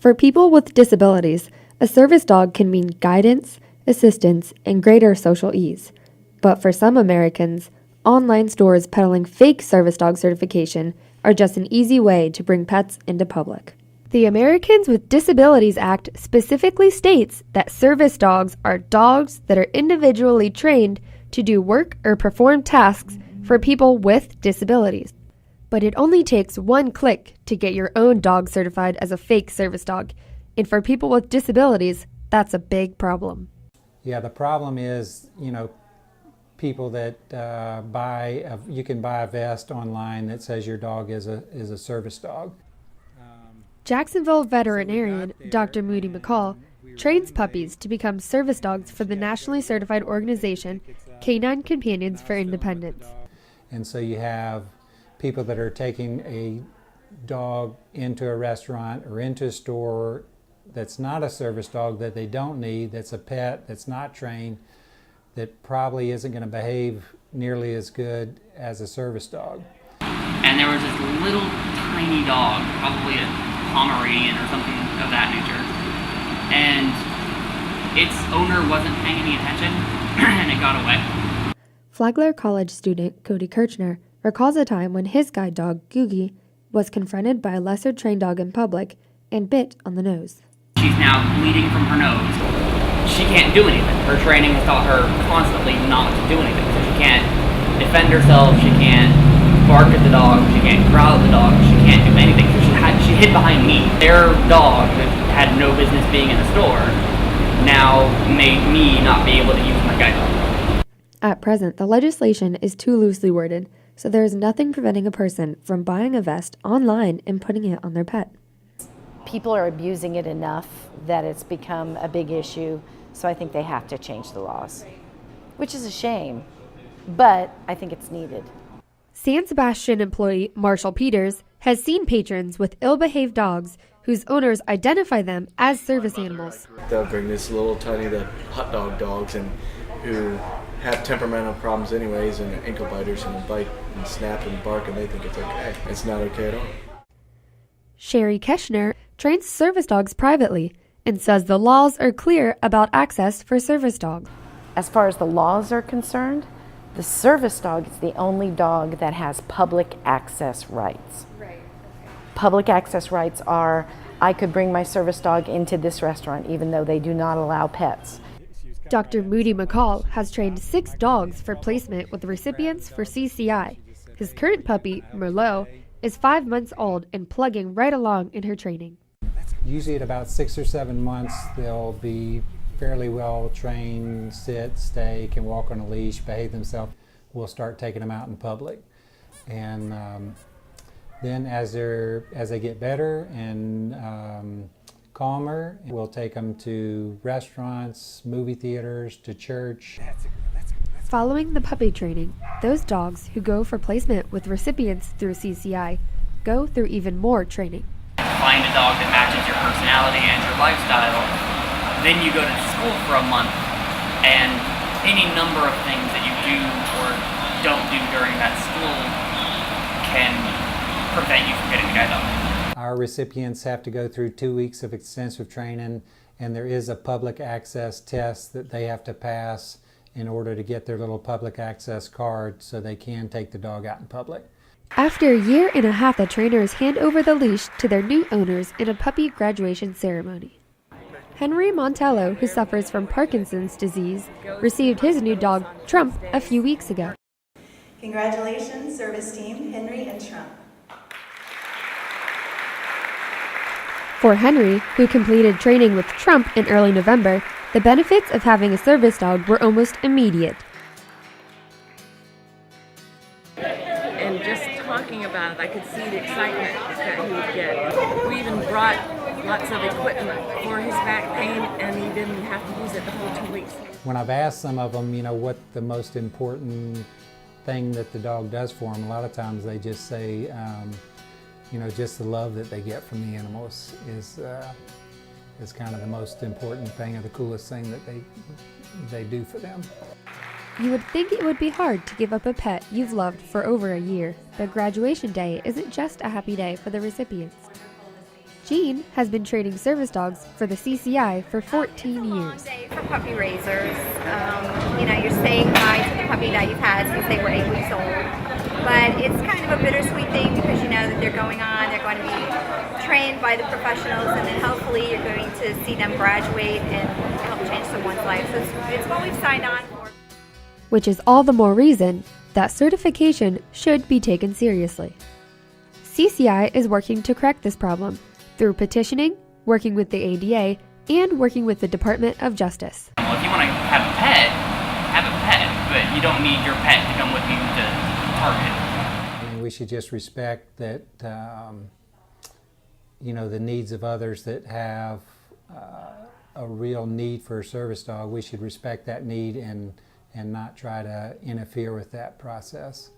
For people with disabilities, a service dog can mean guidance, assistance, and greater social ease. But for some Americans, online stores peddling fake service dog certification are just an easy way to bring pets into public. The Americans with Disabilities Act specifically states that service dogs are dogs that are individually trained to do work or perform tasks for people with disabilities. But it only takes one click to get your own dog certified as a fake service dog. And for people with disabilities, that's a big problem. Yeah, the problem is, people that you can buy a vest online that says your dog is a service dog. Jacksonville veterinarian Dr. Moody McCall trains puppies to become service dogs for the nationally certified organization Canine Companions for Independence. And so you have people that are taking a dog into a restaurant or into a store that's not a service dog, that they don't need, that's a pet, that's not trained, that probably isn't going to behave nearly as good as a service dog. And there was this little tiny dog, probably a Pomeranian or something of that nature, and its owner wasn't paying any attention and it got away. Flagler College student Cody Kirchner recalls a time when his guide dog, Googie, was confronted by a lesser trained dog in public and bit on the nose. She's now bleeding from her nose. She can't do anything. Her training has taught her constantly not to do anything. So she can't defend herself, she can't bark at the dog, she can't growl at the dog, she can't do anything. So she hid behind me. Their dog that had no business being in the store now made me not be able to use my guide dog. At present, the legislation is too loosely worded, so there is nothing preventing a person from buying a vest online and putting it on their pet. People are abusing it enough that it's become a big issue, so I think they have to change the laws, which is a shame, but I think it's needed. San Sebastian employee Marshall Peters has seen patrons with ill-behaved dogs whose owners identify them as service animals. They'll bring this little tiny hot dog dogs and who have temperamental problems anyways and ankle biters and bite and snap and bark and they think it's okay. It's not okay at all. Sherry Keschner trains service dogs privately and says the laws are clear about access for service dogs. As far as the laws are concerned, the service dog is the only dog that has public access rights. Right. Public access rights are, I could bring my service dog into this restaurant even though they do not allow pets. Dr. Moody McCall has trained 6 dogs for placement with recipients for CCI. His current puppy, Merlot, is 5 months old and plugging right along in her training. Usually at about 6 or 7 months, they'll be fairly well trained, sit, stay, can walk on a leash, behave themselves. We'll start taking them out in public. And then as they get better and calmer, we'll take them to restaurants, movie theaters, to church. Following the puppy training, those dogs who go for placement with recipients through CCI go through even more training. Find a dog that matches your personality and your lifestyle. Then you go to school for a month, and any number of things that you do or don't do during that school can prevent you from getting a guide dog. Our recipients have to go through 2 weeks of extensive training, and there is a public access test that they have to pass in order to get their little public access card so they can take the dog out in public. After a year and a half, the trainers hand over the leash to their new owners in a puppy graduation ceremony. Henry Montello, who suffers from Parkinson's disease, received his new dog, Trump, a few weeks ago. Congratulations, service team, Henry and Trump. For Henry, who completed training with Trump in early November, the benefits of having a service dog were almost immediate. And just talking about it, I could see the excitement that he would get. We even brought lots of equipment for his back pain, and he didn't have to use it the whole 2 weeks. When I've asked some of them, what the most important thing that the dog does for them, a lot of times they just say, just the love that they get from the animals is kind of the most important thing or the coolest thing that they do for them. You would think it would be hard to give up a pet you've loved for over a year, but graduation day isn't just a happy day for the recipients. Jean has been training service dogs for the CCI for 14 years. Day for puppy raisers. You're saying hi to the puppy that you've had since they were 8 weeks old. But it's kind of a bittersweet thing because you know that they're going to be trained by the professionals, and then hopefully you're going to see them graduate and help change someone's life. So it's what we've signed on for. Which is all the more reason that certification should be taken seriously. CCI is working to correct this problem through petitioning, working with the ADA, and working with the Department of Justice. Well, if you want to have a pet, but you don't need your pet to come with you to Target. And we should just respect that, the needs of others that have a real need for a service dog. We should respect that need and not try to interfere with that process.